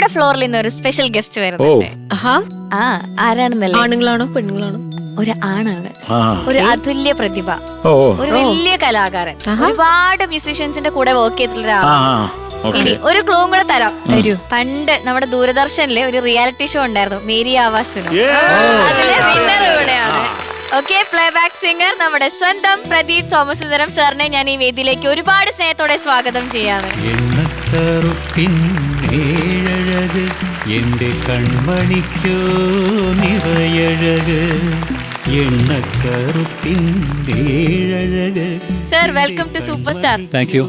നമ്മുടെ ഫ്ലോറിൽ ഇന്ന് ഒരു സ്പെഷ്യൽ ഗസ്റ്റ് വരുന്നുണ്ട്. ആരാണെന്നല്ലേ? ആണുങ്ങളാണോ പെണ്ണുങ്ങളാണോ? ഒരു ആണാണ്, ഒരു അതുല്യ പ്രതിഭ, ഒരു വലിയ കലാകാരൻ, ഒരുപാട് മ്യൂസീഷ്യൻസിന്റെ കൂടെ വർക്ക് ചെയ്തിട്ടുള്ള ഒരാളാണ്. ഇനി ഒരു ക്ലൂ കൂടെ തരാം. പണ്ട് നമ്മുടെ ദൂരദർശനിലെ ഒരു റിയാലിറ്റി ഷോ ഉണ്ടായിരുന്നു, മേരി ആവാസ് സുനോ. അതിലെ വിന്നർ ഇവിടെയാണ്. ഓക്കെ, പ്ലേബാക്ക് സിംഗർ നമ്മുടെ സ്വന്തം പ്രദീപ് സോമസുന്ദരം സാറിനെ ഞാൻ ഈ വേദിയിലേക്ക് ഒരുപാട് സ്നേഹത്തോടെ സ്വാഗതം ചെയ്യാണ്. എന്റെ കൺമണിക്കോ നിറയഴക് sir, welcome to super star. Thank you.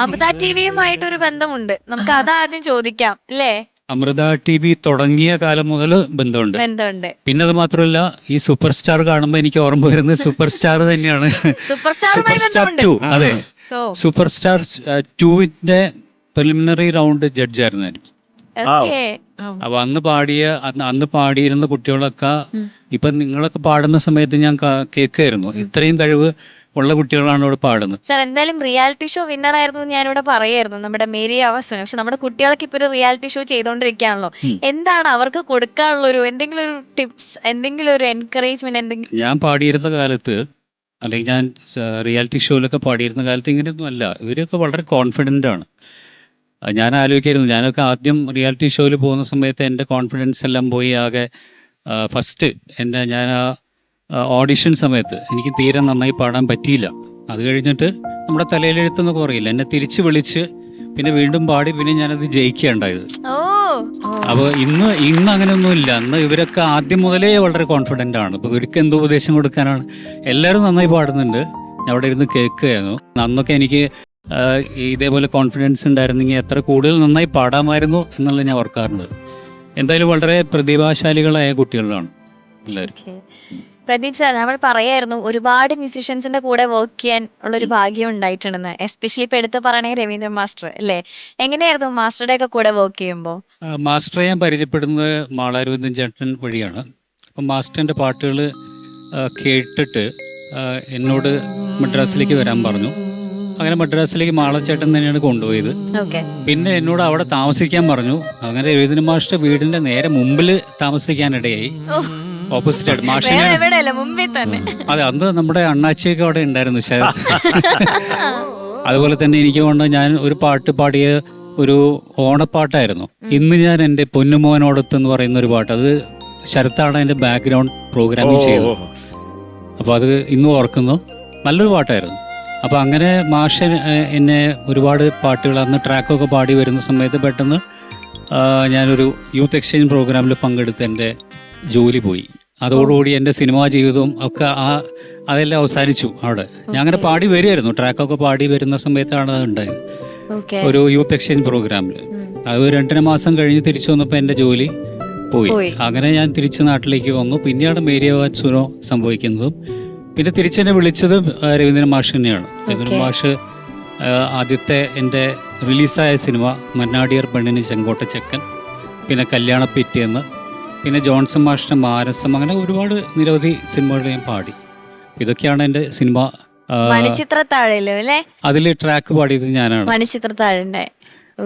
Amrita ടിവിയുമായിട്ട് ഒരു ബന്ധമുണ്ട്, നമുക്ക് അതാദ്യം ചോദിക്കാം അല്ലേ? അമൃത TV തുടങ്ങിയ കാലം മുതൽ ബന്ധമുണ്ട്. പിന്നെ അത് മാത്രമല്ല, ഈ സൂപ്പർ സ്റ്റാർ കാണുമ്പോൾ എനിക്ക് ഓർമ്മ വരുന്നത് സൂപ്പർ സ്റ്റാർ തന്നെയാണ്. സൂപ്പർ സ്റ്റാർ 2, അതെ, സൂപ്പർ സ്റ്റാർ 2ന്റെ പ്രിലിമിനറി റൗണ്ട് ജഡ്ജായിരുന്നു എനിക്ക്. അപ്പൊ അന്ന് പാടിയിരുന്ന കുട്ടികളൊക്കെ ഇപ്പൊ നിങ്ങളൊക്കെ പാടുന്ന സമയത്ത് ഞാൻ കേൾക്കായിരുന്നു, ഇത്രയും കഴിവ് ഉള്ള കുട്ടികളാണ് ഇവിടെ പാടുന്നത്. സാർ, എന്തായാലും റിയാലിറ്റി ഷോ വിന്നർ ആയിരുന്നു ഞാനിവിടെ പറയായിരുന്നു, നമ്മുടെ മേരി ആവാസ് സുനോ. പക്ഷെ നമ്മുടെ കുട്ടികൾക്ക് ഇപ്പൊ ഒരു റിയാലിറ്റി ഷോ ചെയ്തോണ്ടിരിക്കുകയാണല്ലോ, എന്താണ് അവർക്ക് കൊടുക്കാനുള്ള ഒരു എന്തെങ്കിലും ഒരു ടിപ്സ്, എന്തെങ്കിലും ഒരു എൻകറേജ്മെന്റ്, എന്തെങ്കിലും? ഞാൻ പാടിയിരുന്ന കാലത്ത്, അല്ലെങ്കിൽ ഞാൻ റിയാലിറ്റി ഷോയിലൊക്കെ പാടിയിരുന്ന കാലത്ത് ഇങ്ങനെയൊന്നും അല്ല. ഇവരൊക്കെ വളരെ കോൺഫിഡൻ്റ് ആണ്. ഞാൻ ആലോചിക്കായിരുന്നു, ഞാനൊക്കെ ആദ്യം റിയാലിറ്റി ഷോയിൽ പോകുന്ന സമയത്ത് എൻ്റെ കോൺഫിഡൻസ് എല്ലാം പോയി. ആകെ ഫസ്റ്റ് ഞാൻ ഓഡിഷൻ സമയത്ത് എനിക്ക് തീരെ നന്നായി പാടാൻ പറ്റിയില്ല. അത് കഴിഞ്ഞിട്ട് നമ്മുടെ തലയിലെഴുത്തെന്നൊക്കെ പറയില്ല, എന്നെ തിരിച്ച് വിളിച്ച് പിന്നെ വീണ്ടും പാടി, പിന്നെ ഞാനത് ജയിക്കുകയുണ്ടായത്. അപ്പോൾ ഇന്ന് അങ്ങനെയൊന്നുമില്ല. അന്ന് ഇവരൊക്കെ ആദ്യം മുതലേ വളരെ കോൺഫിഡൻ്റ് ആണ്. ഇപ്പോൾ ഇവർക്ക് എന്തോ ഉപദേശം കൊടുക്കാനാണ്. എല്ലാവരും നന്നായി പാടുന്നുണ്ട്, ഞാൻ അവിടെ ഇരുന്ന് കേൾക്കുകയായിരുന്നു. അന്നൊക്കെ എനിക്ക് ഇതേപോലെ കോൺഫിഡൻസ് ഉണ്ടായിരുന്നെങ്കിൽ എത്ര കൂടുതൽ നന്നായി പാടാമായിരുന്നു എന്നുള്ളത് ഞാൻ ഓർക്കാറുണ്ട്. എന്തായാലും വളരെ പ്രതിഭാശാലികളായ കുട്ടികളാണ് എല്ലാവരും. പ്രദീപ് സാർ, നമ്മൾ പറയായിരുന്നു ഒരുപാട് മ്യൂസീഷ്യൻസിന്റെ കൂടെ വർക്ക് ചെയ്യാൻ ഉള്ളൊരു ഭാഗ്യം ഉണ്ടായിട്ടുണ്ടെന്ന്. എസ്പെഷ്യലി ഇപ്പൊ എടുത്ത് പറയണേ രവീന്ദ്രൻ മാസ്റ്റർ അല്ലേ? എങ്ങനെയായിരുന്നു മാസ്റ്ററുടെ ഒക്കെ കൂടെ വർക്ക് ചെയ്യുമ്പോൾ? മാസ്റ്ററെ ഞാൻ പരിചയപ്പെടുന്നത് മാളാരവിന്ദൻ ചേട്ടൻ വഴിയാണ്. അപ്പം മാസ്റ്ററിൻ്റെ പാട്ടുകൾ കേട്ടിട്ട് എന്നോട് മദ്രാസിലേക്ക് വരാൻ പറഞ്ഞു. അങ്ങനെ മദ്രാസിലേക്ക് മാളച്ചേട്ടൻ തന്നെയാണ് കൊണ്ടുപോയത്. പിന്നെ എന്നോട് അവിടെ താമസിക്കാൻ പറഞ്ഞു. അങ്ങനെ രവീന്ദ്രൻ മാസ്റ്റർ വീടിന്റെ നേരെ മുമ്പിൽ താമസിക്കാനിടയായി. ഓപ്പോസിറ്റ് ആയിട്ട് മാഷിനെ. അതെ, അന്ന് നമ്മുടെ അണ്ണാച്ചിയൊക്കെ അവിടെ ഉണ്ടായിരുന്നു. അതുപോലെ തന്നെ എനിക്ക് കൊണ്ട് ഞാൻ ഒരു പാട്ട് പാടിയ ഒരു ഓണപ്പാട്ടായിരുന്നു, ഇന്ന് ഞാൻ എൻ്റെ പൊന്നുമോനോടത്ത് എന്ന് പറയുന്ന ഒരു പാട്ട്. അത് ശരത്താണ് അതിന്റെ ബാക്ക്ഗ്രൗണ്ട് പ്രോഗ്രാമിങ് ചെയ്തത്. അപ്പോൾ അത് ഇന്നും ഓർക്കുന്നു. നല്ലൊരു പാട്ടായിരുന്നു. അപ്പോൾ അങ്ങനെ മാഷ് എന്നെ ഒരുപാട് പാട്ടുകൾ അന്ന് ട്രാക്കൊക്കെ പാടി വരുന്ന സമയത്ത് പെട്ടെന്ന് ഞാനൊരു യൂത്ത് എക്സ്ചേഞ്ച് പ്രോഗ്രാമിൽ പങ്കെടുത്ത് എൻ്റെ ജോലി പോയി. അതോടുകൂടി എൻ്റെ സിനിമാ ജീവിതവും ഒക്കെ അതെല്ലാം അവസാനിച്ചു അവിടെ. ഞാൻ അങ്ങനെ പാടി വരികയായിരുന്നു, ട്രാക്കൊക്കെ പാടി വരുന്ന സമയത്താണ് അത് ഉണ്ടായത്, ഒരു യൂത്ത് എക്സ്ചേഞ്ച് പ്രോഗ്രാമിൽ. അത് 2 മാസം കഴിഞ്ഞ് തിരിച്ചു വന്നപ്പോൾ എൻ്റെ ജോലി പോയി. അങ്ങനെ ഞാൻ തിരിച്ച് നാട്ടിലേക്ക് വന്നു. പിന്നെയാണ് മേരി ആവാസ് സുനോ സംഭവിക്കുന്നതും. പിന്നെ തിരിച്ചെന്നെ വിളിച്ചത് രവീന്ദ്രൻ മാഷ് തന്നെയാണ്. രവീന്ദ്രൻ മാഷ് ആദ്യത്തെ എൻ്റെ റിലീസായ സിനിമ മന്നാടിയർ പെണ്ണിന് ചെങ്കോട്ട ചെക്കൻ, പിന്നെ കല്യാണ പിറ്റേന്ന്, പിന്നെ ജോൺസൺ മാഷിന്റെ മാനസം, അങ്ങനെ ഒരുപാട് നിരവധി സിനിമകൾ ഞാൻ പാടി. ഇതൊക്കെയാണ് എൻ്റെ സിനിമ. അതിൽ ട്രാക്ക് പാടിയത് ഞാനാണ്.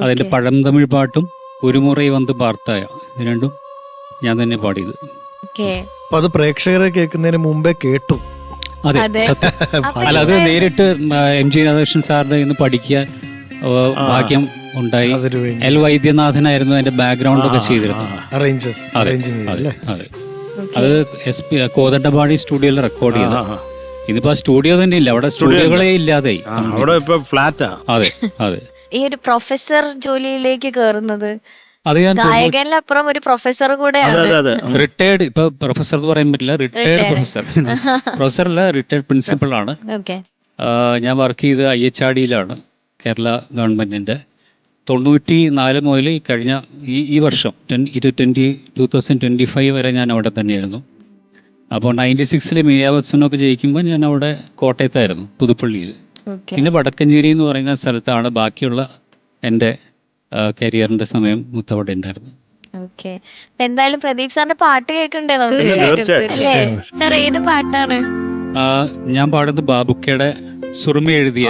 അതിന്റെ പഴം തമിഴ് പാട്ടും ഒരു മുറൈ വന്ന് പാർത്തായ, ഇത് രണ്ടും ഞാൻ തന്നെ പാടിയത്. അത് പ്രേക്ഷകരെ കേൾക്കുന്നതിന് മുമ്പേ കേട്ടു. അതെ, അല്ല, അത് നേരിട്ട് MG രാധാകൃഷ്ണൻ സാറിന്റെ ഇന്ന് പഠിക്കാൻ ഭാഗ്യം ഉണ്ടായി. L വൈദ്യനാഥനായിരുന്നു അതിന്റെ ബാക്ക്ഗ്രൗണ്ട് ഒക്കെ ചെയ്തിരുന്നത്. അത് കോതണ്ടപാടി സ്റ്റുഡിയോയിൽ റെക്കോർഡ് ചെയ്തത്. ഇതിപ്പോ സ്റ്റുഡിയോ തന്നെ ഇല്ല, അവിടെ സ്റ്റുഡിയോകളെ ഇല്ലാതായി. അതെ അതെ. ഈ ഒരു പ്രൊഫസർ ജോലിയിലേക്ക് കയറുന്നത് അത് ഞാൻ ഗായകനിലപ്പുറം ഒരു പ്രൊഫസർ കൂടെയാണ്. റിട്ടയർഡ്, ഇപ്പൊ പ്രൊഫസർ എന്ന് പറയാൻ പറ്റില്ല, റിട്ടയർഡ് പ്രൊഫസർ അല്ല, റിട്ടയർഡ് പ്രിൻസിപ്പൾ ആണ്. ഞാൻ വർക്ക് ചെയ്ത് IHRDയിലാണ്, കേരള ഗവൺമെന്റിന്റെ. 94 മുതൽ കഴിഞ്ഞ ഈ വർഷം 2025 വരെ ഞാൻ അവിടെ തന്നെയായിരുന്നു. അപ്പോൾ 96 മേരി ആവാസ് സുനോ ഒക്കെ ജയിക്കുമ്പോൾ ഞാൻ അവിടെ കോട്ടയത്തായിരുന്നു, പുതുപ്പള്ളിയിൽ. പിന്നെ വടക്കഞ്ചേരി എന്ന് പറയുന്ന സ്ഥലത്താണ് ബാക്കിയുള്ള എൻ്റെ കരിയറിന്റെ സമയം മുത്തവിടെ ഉണ്ടായിരുന്നു. എന്തായാലും പ്രദീപ് സാറിന്റെ പാട്ട് കേൾക്കണ്ടേ? സാർ, ഏത് പാട്ടാണ്? ഞാൻ പാടുന്നത് ബാബുക്കയുടെ സുറുമ എഴുതിയ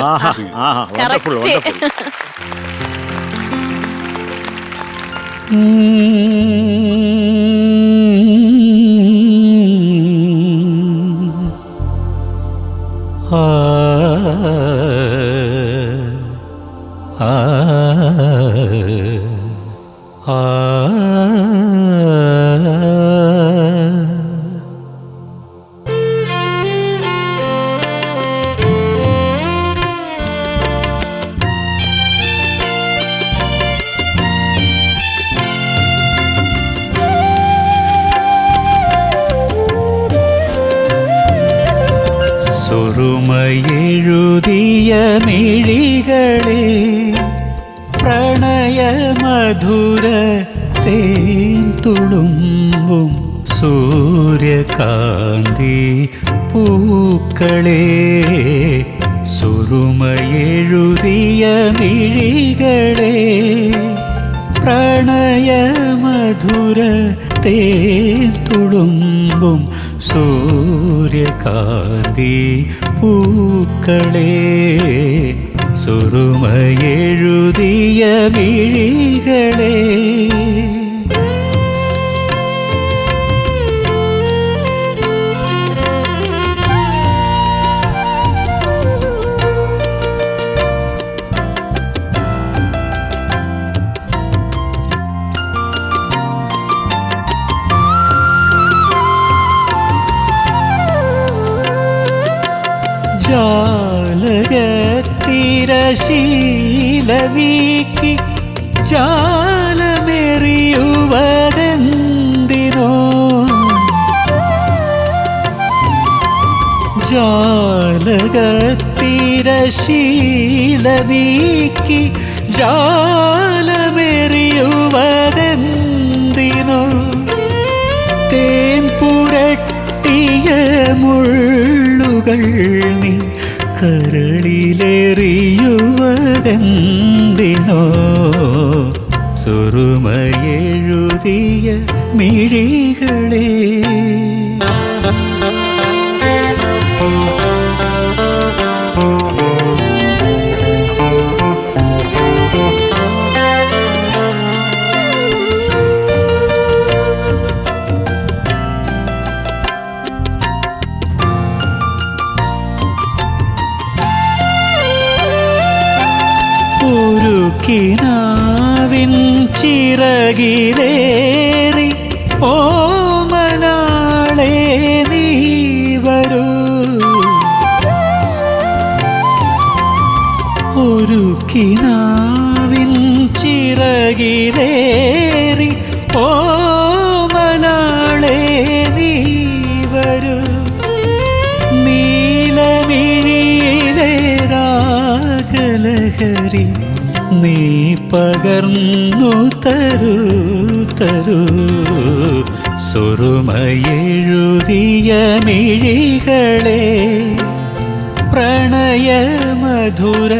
ആ ആ ആ സുറുമയെഴുതിയ മിഴികളെ പ്രണയമധുര തേൻ തുളുമ്പും സൂര്യകാന്തി പൂക്കളെ സുറുമയെഴുതിയ മിഴികളെ പ്രണയമധുര തേൻ തുളുമ്പും സൂര്യകാന്തി പൂക്കളെ സുറുമയെഴുതിയ മിഴികളെ ജാലകത്തിരശീലനീക്കി ജാലമെറിയുവതെന്തിനോ ജാലകത്തിരശീലനീക്കി ജാലമെറിയുവതെന്തിനോ തേൻ പുരട്ടിയ മുള്ളുകൾ നീ കരളിലെറിയുവതെന്തിനോ സുറുമയെഴുതിയ മിഴികളെ കിനാവിൻ ചിറകിലേറി ഓമനാളെ നീ വരൂ ഒരു കിനാവിൻ ചിറകിലേറി ഓമനാളെ നീ വരൂ നീലമിഴിയിലെ രാഗലഹരി നീ പകർന്നു തരൂ തരൂ സുറുമയെഴുതിയ മിഴികളെ പ്രണയമധുര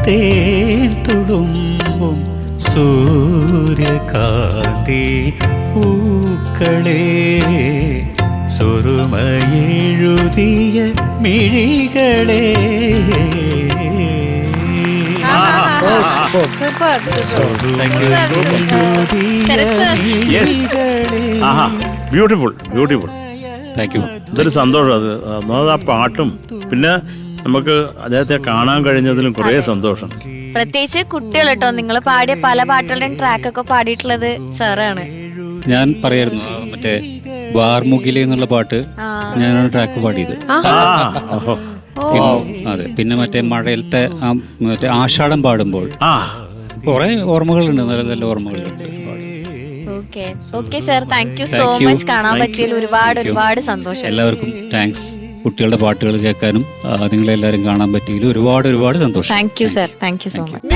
തേൻ തുളുമ്പും സൂര്യകാന്തി പൂക്കളെ സുറുമയെഴുതിയ മിഴികളെ ബ്യൂട്ടിഫുൾ ബ്യൂട്ടിഫുൾ. Thank you. ഇതൊരു സന്തോഷം. അത് ഒന്നാമത് ആ പാട്ടും പിന്നെ നമുക്ക് അദ്ദേഹത്തെ കാണാൻ കഴിഞ്ഞതിലും കുറേ സന്തോഷം. പ്രത്യേകിച്ച് കുട്ടികൾ കേട്ടോ, നിങ്ങൾ പാടിയ പല പാട്ടുകളുടെയും ട്രാക്കൊക്കെ പാടിയിട്ടുള്ളത് സാറാണ്. ഞാൻ പറയായിരുന്നു മറ്റേ വാർമുകിലെ എന്നുള്ള പാട്ട് ഞാനാണ് ട്രാക്ക് പാടിയത്. അതെ. പിന്നെ മറ്റേ മഴയിലത്തെ മറ്റേ ആഷാഢം പാടുമ്പോൾ കുറെ ഓർമ്മകളുണ്ട്, നല്ല നല്ല ഓർമ്മകളുണ്ട്. Okay sir, thank you so much. കാണാൻ പറ്റിയതിൽ ഒരുപാട് ഒരുപാട് സന്തോഷം. എല്ലാവർക്കും താങ്ക്സ്. കുട്ടികളുടെ പാട്ടുകൾ കേൾക്കാനും നിങ്ങളെല്ലാവരും കാണാൻ പറ്റിയതിൽ ഒരുപാട് ഒരുപാട് സന്തോഷം. Thank you sir, thank you so much.